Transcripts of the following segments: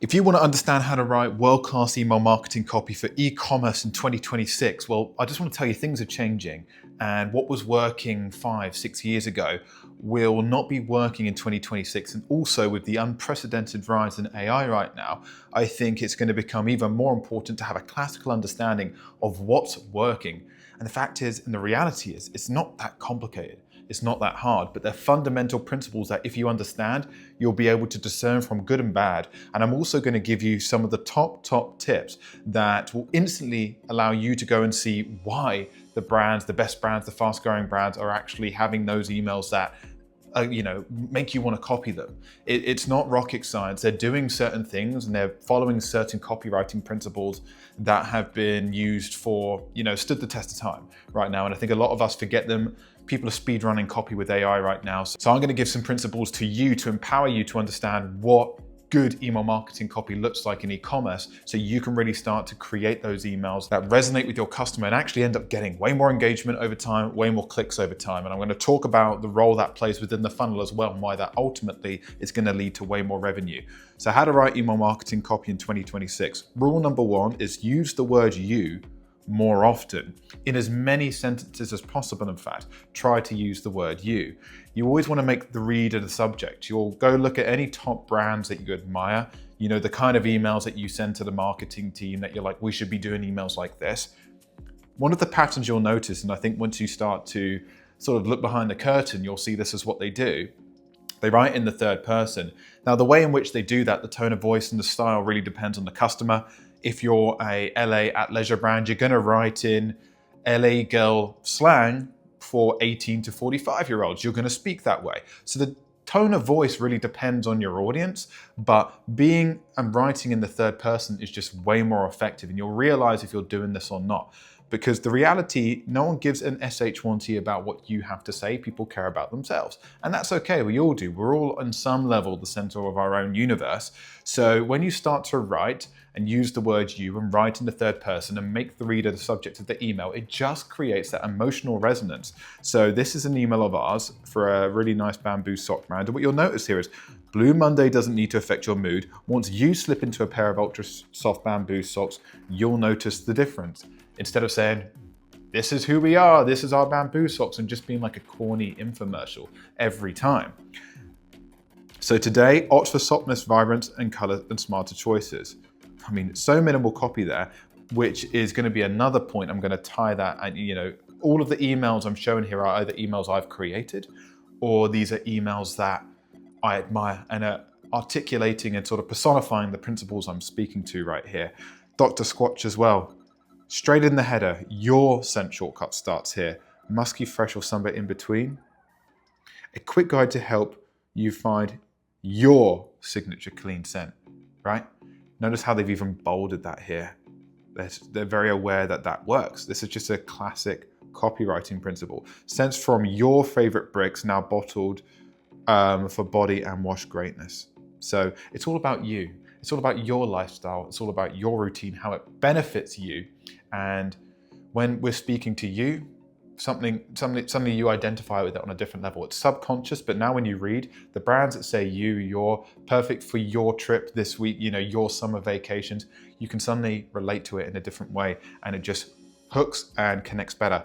If you want to understand how to write world-class email marketing copy for e-commerce in 2026, well, I just want to tell you things are changing, and what was working 5, 6 years ago will not be working in 2026. And also with the unprecedented rise in AI right now, I think it's going to become even more important to have a classical understanding of what's working. And the fact is, and the reality is, it's not that complicated. It's not that hard, but they're fundamental principles that if you understand, you'll be able to discern from good and bad. And I'm also going to give you some of the top tips that will instantly allow you to go and see why the brands, the best brands, the fast growing brands are actually having those emails that make you want to copy them. It's not rocket science. They're doing certain things and they're following certain copywriting principles that have been used for, stood the test of time right now. And I think a lot of us forget them. People are speed running copy with AI right now. So I'm going to give some principles to you to empower you to understand what good email marketing copy looks like in e-commerce, so you can really start to create those emails that resonate with your customer and actually end up getting way more engagement over time, way more clicks over time. And I'm going to talk about the role that plays within the funnel as well, and why that ultimately is going to lead to way more revenue. So how to write email marketing copy in 2026. Rule number 1 is use the word you more often. In as many sentences as possible, in fact, try to use the word you. You always want to make the reader the subject. You'll go look at any top brands that you admire, the kind of emails that you send to the marketing team that you're like, we should be doing emails like this. One of the patterns you'll notice, and I think once you start to sort of look behind the curtain, you'll see this is what they do. They write in the third person. Now, the way in which they do that, the tone of voice and the style really depends on the customer. If you're a LA athleisure brand, you're going to write in LA girl slang for 18 to 45-year-olds. You're going to speak that way. So the tone of voice really depends on your audience, but being and writing in the third person is just way more effective. And you'll realize if you're doing this or not. Because the reality, no one gives an SH1T about what you have to say. People care about themselves. And that's okay, we all do. We're all on some level the center of our own universe. So when you start to write and use the word you and write in the third person and make the reader the subject of the email, it just creates that emotional resonance. So this is an email of ours for a really nice bamboo sock brand. And what you'll notice here is Blue Monday doesn't need to affect your mood. Once you slip into a pair of ultra soft bamboo socks, you'll notice the difference. Instead of saying, this is who we are, this is our bamboo socks, and just being like a corny infomercial every time. So today, opt for softness, vibrance, and color, and smarter choices. I mean, so minimal copy there, which is going to be another point. I'm going to tie that, and all of the emails I'm showing here are either emails I've created, or these are emails that I admire and are articulating and sort of personifying the principles I'm speaking to right here. Dr. Squatch as well. Straight in the header, your scent shortcut starts here. Musky, fresh, or somewhere in between. A quick guide to help you find your signature clean scent, right? Notice how they've even bolded that here. They're very aware that that works. This is just a classic copywriting principle. Scents from your favorite bricks, now bottled for body and wash greatness. So it's all about you. It's all about your lifestyle. It's all about your routine, how it benefits you. And when we're speaking to you, something you identify with it on a different level. It's subconscious, but now when you read the brands that say you're perfect for your trip this week, your summer vacations, you can suddenly relate to it in a different way, and it just hooks and connects better.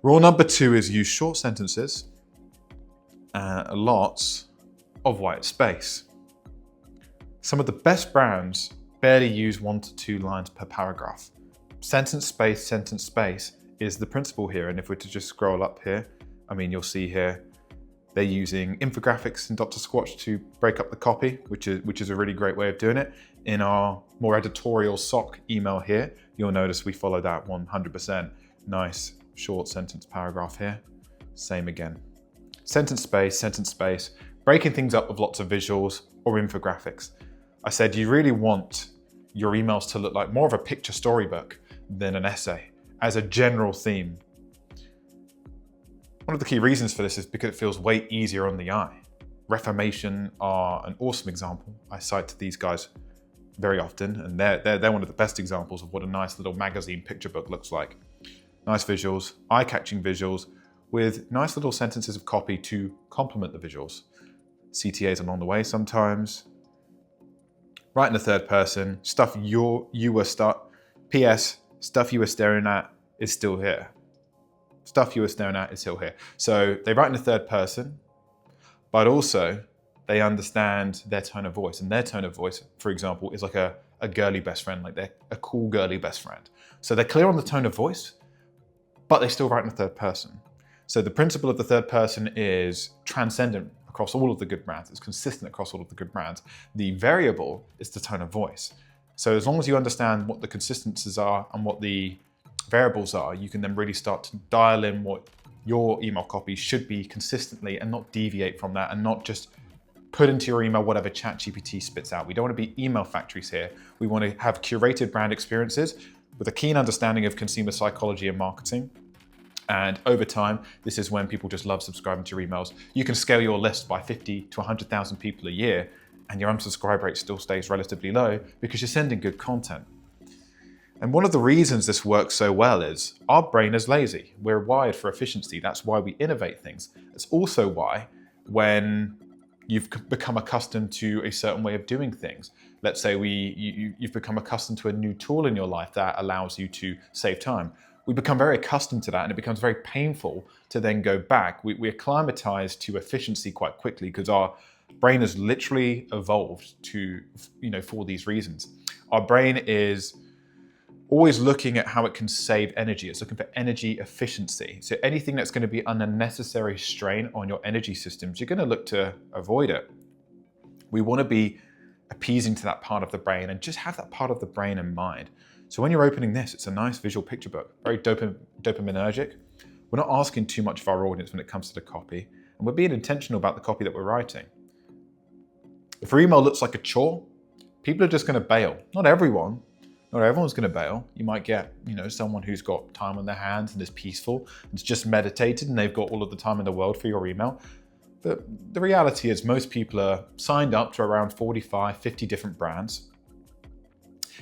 Rule number 2 is use short sentences, lots of white space. Some of the best brands barely use 1 to 2 lines per paragraph. Sentence space is the principle here. And if we're to just scroll up here, you'll see here, they're using infographics in Dr. Squatch to break up the copy, which is a really great way of doing it. In our more editorial sock email here, you'll notice we follow that 100%. Nice short sentence paragraph here. Same again. Sentence space, breaking things up with lots of visuals or infographics. I said you really want your emails to look like more of a picture storybook than an essay as a general theme. One of the key reasons for this is because it feels way easier on the eye. Reformation are an awesome example. I cite these guys very often, and they're one of the best examples of what a nice little magazine picture book looks like. Nice visuals, eye-catching visuals, with nice little sentences of copy to complement the visuals. CTAs along the way sometimes. Write in the third person, stuff you were PS, stuff you were staring at is still here. Stuff you were staring at is still here. So they write in the third person, but also they understand their tone of voice. And their tone of voice, for example, is like a girly best friend, like they're a cool girly best friend. So they're clear on the tone of voice, but they still write in the third person. So the principle of the third person is transcendent across all of the good brands. It's consistent across all of the good brands. The variable is the tone of voice. So as long as you understand what the consistencies are and what the variables are, you can then really start to dial in what your email copy should be consistently and not deviate from that, and not just put into your email whatever ChatGPT spits out. We don't want to be email factories here. We want to have curated brand experiences with a keen understanding of consumer psychology and marketing. And over time, this is when people just love subscribing to your emails. You can scale your list by 50 to 100,000 people a year, and your unsubscribe rate still stays relatively low because you're sending good content. And one of the reasons this works so well is our brain is lazy. We're wired for efficiency. That's why we innovate things. It's also why when you've become accustomed to a certain way of doing things, let's say you've become accustomed to a new tool in your life that allows you to save time. We become very accustomed to that, and it becomes very painful to then go back. We acclimatize to efficiency quite quickly because our brain has literally evolved to, for these reasons. Our brain is always looking at how it can save energy. It's looking for energy efficiency. So anything that's going to be an unnecessary strain on your energy systems, you're going to look to avoid it. We want to be appeasing to that part of the brain and just have that part of the brain in mind. So when you're opening this, it's a nice visual picture book, very dopaminergic. We're not asking too much of our audience when it comes to the copy, and we're being intentional about the copy that we're writing. If your email looks like a chore, people are just going to bail. Not everyone's going to bail. You might get, someone who's got time on their hands and is peaceful, and it's just meditated, and they've got all of the time in the world for your email. But the reality is most people are signed up to around 45, 50 different brands.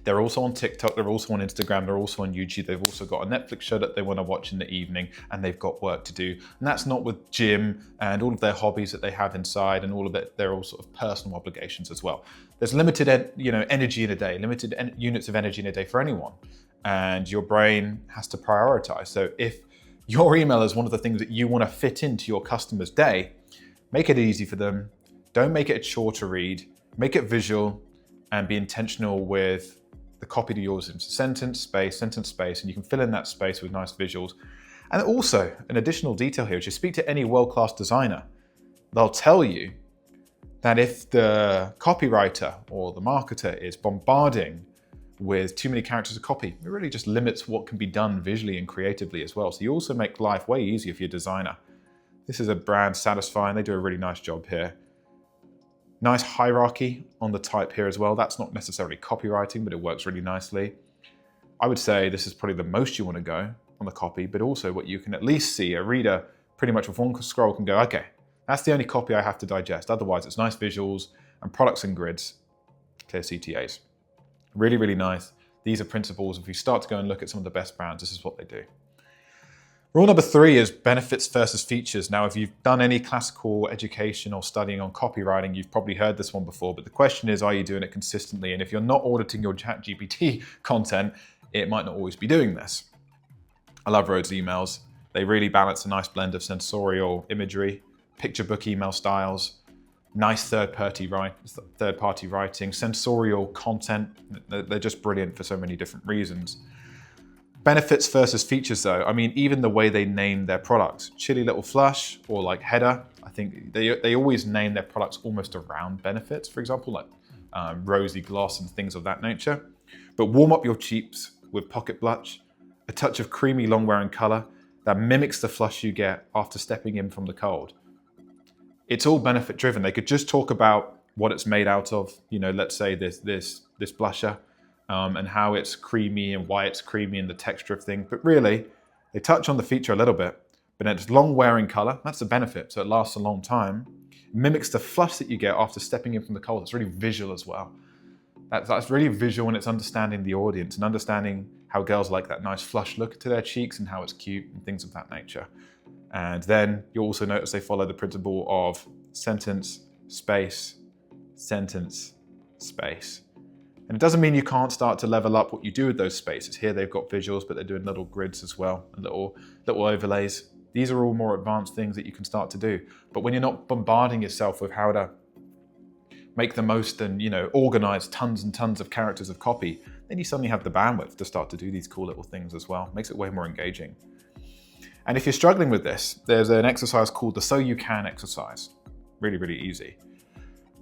They're also on TikTok, they're also on Instagram, they're also on YouTube. They've also got a Netflix show that they want to watch in the evening, and they've got work to do. And that's not with gym and all of their hobbies that they have inside and all of it. They're all sort of personal obligations as well. There's limited, energy in a day, limited units of energy in a day for anyone. And your brain has to prioritize. So if your email is one of the things that you want to fit into your customer's day, make it easy for them. Don't make it a chore to read. Make it visual and be intentional with the copy to yours. It's sentence, space, and you can fill in that space with nice visuals. And also, an additional detail here is you speak to any world-class designer, they'll tell you that if the copywriter or the marketer is bombarding with too many characters of copy, it really just limits what can be done visually and creatively as well. So you also make life way easier for your designer. This is a brand Satisfying. They do a really nice job here. Nice hierarchy on the type here as well. That's not necessarily copywriting, but it works really nicely. I would say this is probably the most you want to go on the copy, but also what you can at least see, a reader pretty much with one scroll can go, okay, that's the only copy I have to digest. Otherwise, it's nice visuals and products and grids, clear CTAs. Really, really nice. These are principles. If you start to go and look at some of the best brands, this is what they do. Rule number 3 is benefits versus features. Now, if you've done any classical education or studying on copywriting, you've probably heard this one before, but the question is, are you doing it consistently? And if you're not auditing your ChatGPT content, it might not always be doing this. I love Rhodes emails. They really balance a nice blend of sensorial imagery, picture book email styles, nice third-party writing, sensorial content. They're just brilliant for so many different reasons. Benefits versus features though, I mean, even the way they name their products, Chilly Little Flush or like Header, I think they always name their products almost around benefits, for example, like Rosy Gloss and things of that nature. But warm up your cheeks with Pocket Blush, a touch of creamy long wearing color that mimics the flush you get after stepping in from the cold. It's all benefit driven. They could just talk about what it's made out of, let's say this blusher, and how it's creamy and why it's creamy and the texture of things. But really, they touch on the feature a little bit, but it's long wearing color. That's the benefit. So it lasts a long time. It mimics the flush that you get after stepping in from the cold. It's really visual as well. That's really visual, and it's understanding the audience and understanding how girls like that nice flush look to their cheeks and how it's cute and things of that nature. And then you'll also notice they follow the principle of sentence, space, sentence, space. And it doesn't mean you can't start to level up what you do with those spaces. Here they've got visuals, but they're doing little grids as well, and little overlays. These are all more advanced things that you can start to do. But when you're not bombarding yourself with how to make the most and organize tons and tons of characters of copy, then you suddenly have the bandwidth to start to do these cool little things as well. Makes it way more engaging. And if you're struggling with this, there's an exercise called the So You Can exercise. Really, really easy.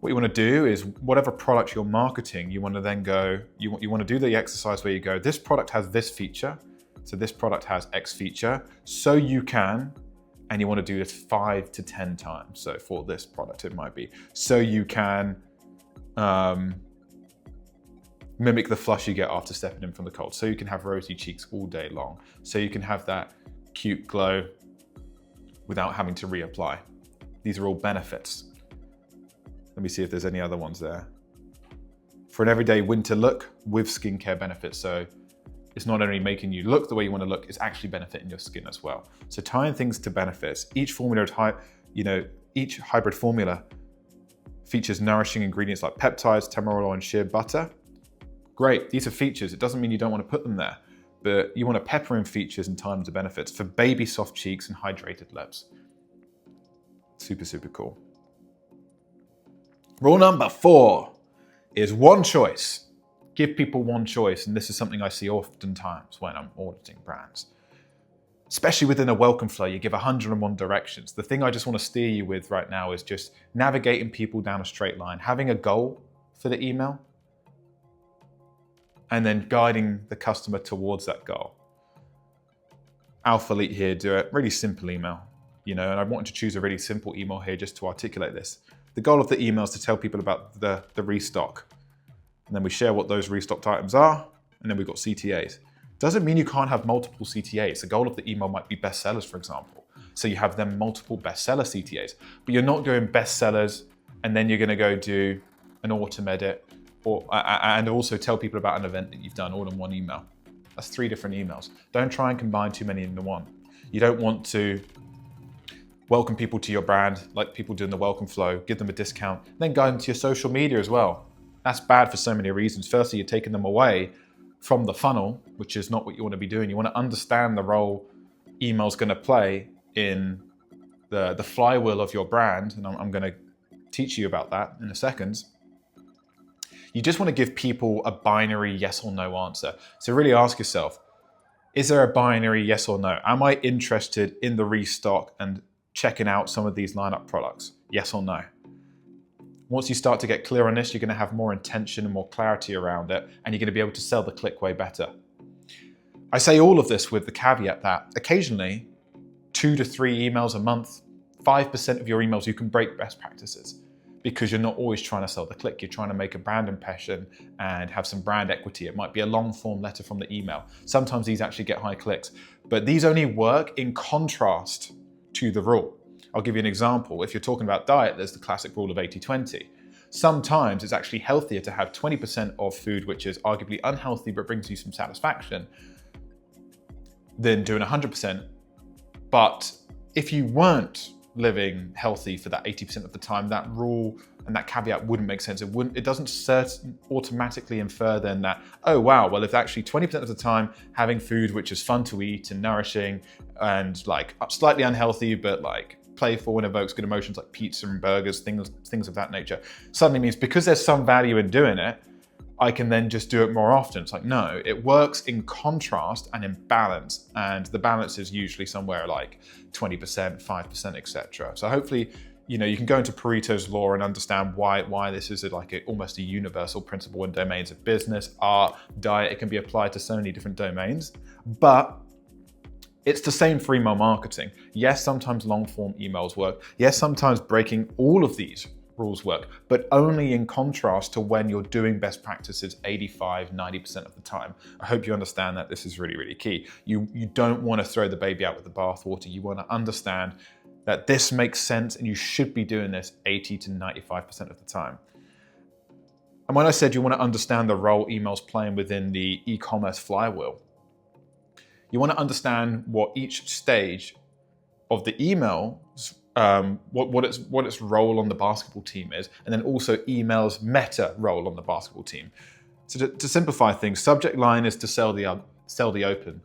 What you want to do is whatever product you're marketing, you want to then go, you want to do the exercise where you go, this product has this feature, so this product has X feature, so you can, and you want to do this 5 to 10 times. So for this product, it might be, so you can mimic the flush you get after stepping in from the cold. So you can have rosy cheeks all day long. So you can have that cute glow without having to reapply. These are all benefits. Let me see if there's any other ones there. For an everyday winter look with skincare benefits. So it's not only making you look the way you want to look, it's actually benefiting your skin as well. So tying things to benefits. Each each hybrid formula features nourishing ingredients like peptides, tamarind oil, and shea butter. Great, these are features. It doesn't mean you don't want to put them there, but you want to pepper in features and tie them to benefits for baby soft cheeks and hydrated lips. Super, super cool. Rule number 4 is one choice. Give people one choice, and this is something I see oftentimes when I'm auditing brands. Especially within a welcome flow, you give 101 directions. The thing I just want to steer you with right now is just navigating people down a straight line, having a goal for the email, and then guiding the customer towards that goal. Alpha Elite here do a really simple email, and I wanted to choose a really simple email here just to articulate this. The goal of the email is to tell people about the restock. And then we share what those restocked items are, and then we've got CTAs. Doesn't mean you can't have multiple CTAs. The goal of the email might be bestsellers, for example. So you have them multiple bestseller CTAs, but you're not doing bestsellers and then you're gonna go do an autumn edit and also tell people about an event that you've done all in one email. That's 3 different emails. Don't try and combine too many into one. You don't want to welcome people to your brand like people do in the welcome flow, give them a discount, then guide them to your social media as well. That's bad for so many reasons. Firstly, you're taking them away from the funnel, which is not what you want to be doing. You want to understand the role email's going to play in the flywheel of your brand, and I'm going to teach you about that in a second. You just want to give people a binary yes or no answer. So really ask yourself, is there a binary yes or no? Am I interested in the restock and checking out some of these lineup products? Yes or no? Once you start to get clear on this, you're going to have more intention and more clarity around it, and you're going to be able to sell the click way better. I say all of this with the caveat that occasionally 2 to 3 emails a month, 5% of your emails, you can break best practices because you're not always trying to sell the click. You're trying to make a brand impression and have some brand equity. It might be a long form letter from the email. Sometimes these actually get high clicks, but these only work in contrast to the rule. I'll give you an example. If you're talking about diet, there's the classic rule of 80-20. Sometimes it's actually healthier to have 20% of food which is arguably unhealthy but brings you some satisfaction than doing 100%. But if you weren't living healthy for that 80% of the time, that rule and that caveat wouldn't make sense. It doesn't automatically infer then that, oh wow, well if actually 20% of the time having food which is fun to eat and nourishing and like slightly unhealthy but like playful and evokes good emotions like pizza and burgers, things of that nature, suddenly means because there's some value in doing it, I can then just do it more often. It's like, no, it works in contrast and in balance. And the balance is usually somewhere like 20%, 5%, etc. So hopefully, you can go into Pareto's law and understand why this is almost a universal principle in domains of business, art, diet. It can be applied to so many different domains, but it's the same for email marketing. Yes, sometimes long form emails work. Yes, sometimes breaking all of these rules work, but only in contrast to when you're doing best practices 85, 90% of the time. I hope you understand that this is really, really key. You don't want to throw the baby out with the bathwater. You want to understand that this makes sense and you should be doing this 80 to 95% of the time. And when I said you want to understand the role email's playing within the e-commerce flywheel, you want to understand what each stage of the email, what its role on the basketball team is, and then also email's meta role on the basketball team. So to simplify things, subject line is to sell the open.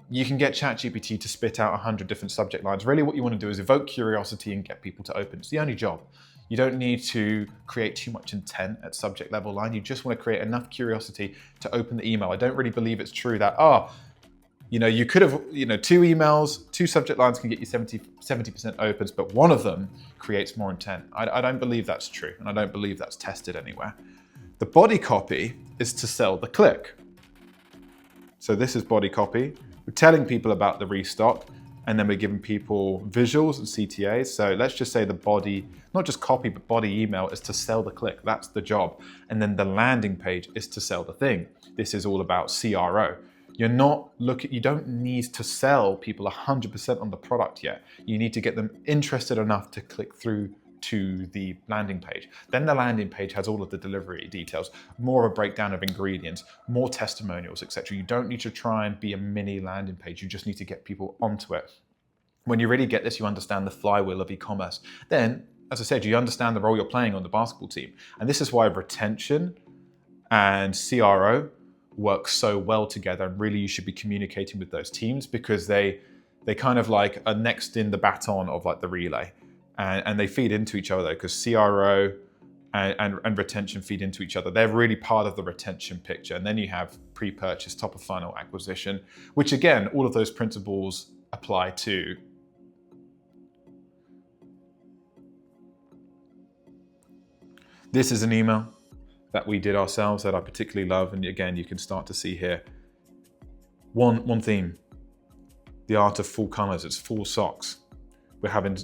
You can get ChatGPT to spit out 100 different subject lines. Really what you want to do is evoke curiosity and get people to open. It's the only job. You don't need to create too much intent at subject level line. You just want to create enough curiosity to open the email. I don't really believe it's true that, you could have, 2 emails, 2 subject lines can get you 70% opens, but one of them creates more intent. I don't believe that's true, and I don't believe that's tested anywhere. The body copy is to sell the click. So this is body copy. We're telling people about the restock, and then we're giving people visuals and CTAs. So let's just say the body, not just copy, but body email is to sell the click. That's the job. And then the landing page is to sell the thing. This is all about CRO. You don't need to sell people 100% on the product yet. You need to get them interested enough to click through to the landing page. Then the landing page has all of the delivery details, more of a breakdown of ingredients, more testimonials, etc. You don't need to try and be a mini landing page. You just need to get people onto it. When you really get this, you understand the flywheel of e-commerce. Then, as I said, you understand the role you're playing on the basketball team. And this is why retention and CRO work so well together. And really, you should be communicating with those teams because they kind of like are next in the baton of like the relay. And they feed into each other because CRO and retention feed into each other. They're really part of the retention picture. And then you have pre-purchase, top of funnel acquisition, which again, all of those principles apply to. This is an email that we did ourselves that I particularly love. And again, you can start to see here. One theme, the art of full colors, it's full socks. We're having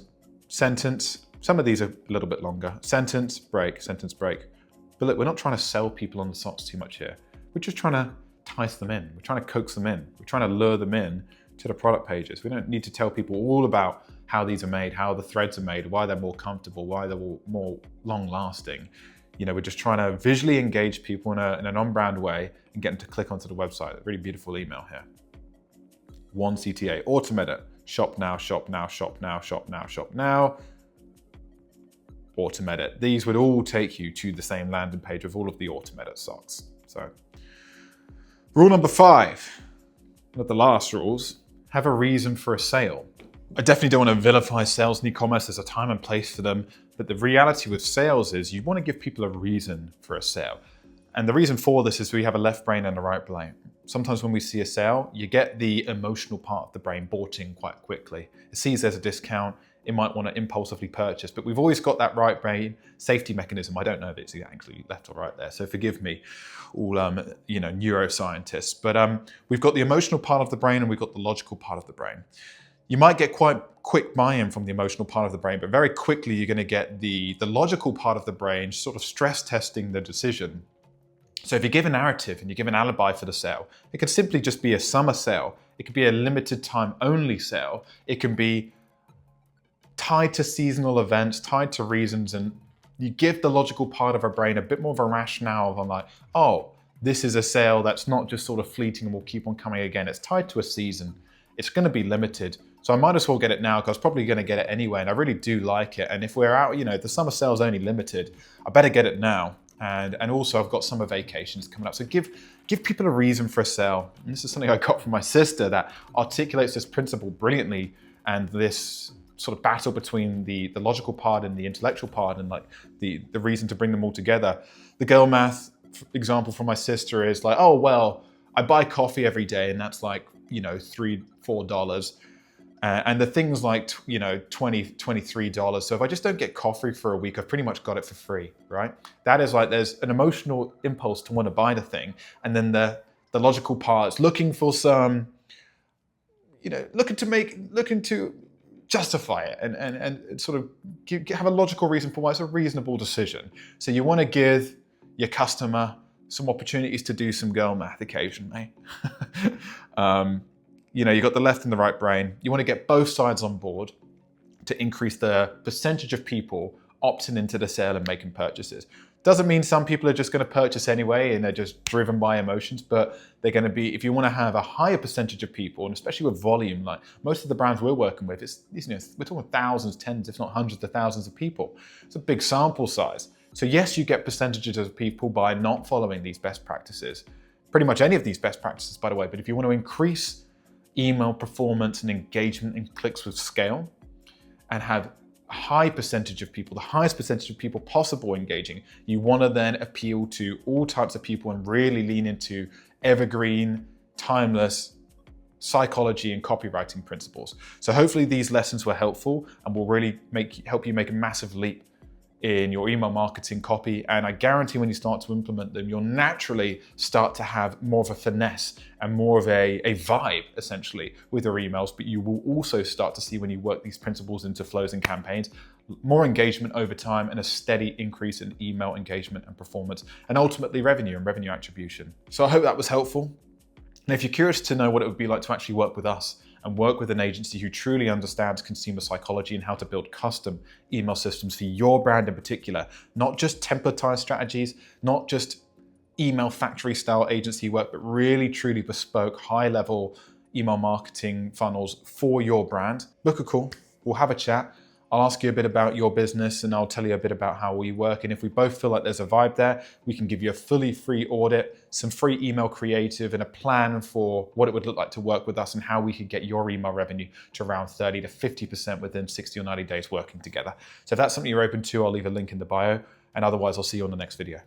sentence, some of these are a little bit longer. Sentence, break. But look, we're not trying to sell people on the socks too much here. We're just trying to entice them in. We're trying to coax them in. We're trying to lure them in to the product pages. We don't need to tell people all about how these are made, how the threads are made, why they're more comfortable, why they're more long lasting. We're just trying to visually engage people in an on-brand way and get them to click onto the website. A really beautiful email here. 1 CTA, automate it. Shop now, shop now, shop now, shop now, shop now. Automate it. These would all take you to the same landing page with all of the automated socks. So, rule number 5, one of the last rules, have a reason for a sale. I definitely don't want to vilify sales in e-commerce. There's a time and place for them. But the reality with sales is you want to give people a reason for a sale. And the reason for this is we have a left brain and a right brain. Sometimes when we see a sale, you get the emotional part of the brain bought in quite quickly. It sees there's a discount, it might want to impulsively purchase, but we've always got that right brain safety mechanism. I don't know if it's actually left or right there, so forgive me, all neuroscientists. But we've got the emotional part of the brain and we've got the logical part of the brain. You might get quite quick buy-in from the emotional part of the brain, but very quickly you're going to get the logical part of the brain sort of stress testing the decision. So if you give a narrative and you give an alibi for the sale, it could simply just be a summer sale. It could be a limited time only sale. It can be tied to seasonal events, tied to reasons, and you give the logical part of our brain a bit more of a rationale on like, oh, this is a sale that's not just sort of fleeting and will keep on coming again. It's tied to a season. It's going to be limited. So I might as well get it now because I was probably going to get it anyway. And I really do like it. And if we're out, the summer sale is only limited, I better get it now. And also I've got summer vacations coming up. So give people a reason for a sale. And this is something I got from my sister that articulates this principle brilliantly, and this sort of battle between the logical part and the intellectual part, and like the reason to bring them all together. The girl math example from my sister is like, oh, well, I buy coffee every day and that's like, $3-4. And the thing's like, $20, $23. So if I just don't get coffee for a week, I've pretty much got it for free, right? That is like, there's an emotional impulse to want to buy the thing. And then the logical part is looking for some, looking to justify it and sort of have a logical reason for why it's a reasonable decision. So you want to give your customer some opportunities to do some girl math occasionally. You've got the left and the right brain. You want to get both sides on board to increase the percentage of people opting into the sale and making purchases. Doesn't mean some people are just going to purchase anyway and they're just driven by emotions, but they're going to be, if you want to have a higher percentage of people, and especially with volume, like most of the brands we're working with, we're talking thousands, tens, if not hundreds of thousands of people. It's a big sample size. So yes, you get percentages of people by not following these best practices, pretty much any of these best practices, by the way. But if you want to increase email performance and engagement and clicks with scale and have a high percentage of people, the highest percentage of people possible engaging, you want to then appeal to all types of people and really lean into evergreen, timeless psychology and copywriting principles. So hopefully these lessons were helpful and will really help you make a massive leap in your email marketing copy. And I guarantee when you start to implement them, you'll naturally start to have more of a finesse and more of a vibe, essentially, with your emails. But you will also start to see, when you work these principles into flows and campaigns, more engagement over time and a steady increase in email engagement and performance, and ultimately revenue and revenue attribution. So I hope that was helpful. And if you're curious to know what it would be like to actually work with us and work with an agency who truly understands consumer psychology and how to build custom email systems for your brand in particular, not just templatized strategies, not just email factory style agency work, but really truly bespoke high level email marketing funnels for your brand, book a call. We'll have a chat. I'll ask you a bit about your business and I'll tell you a bit about how we work. And if we both feel like there's a vibe there, we can give you a fully free audit, some free email creative, and a plan for what it would look like to work with us and how we could get your email revenue to around 30 to 50% within 60 or 90 days working together. So if that's something you're open to, I'll leave a link in the bio. And otherwise, I'll see you on the next video.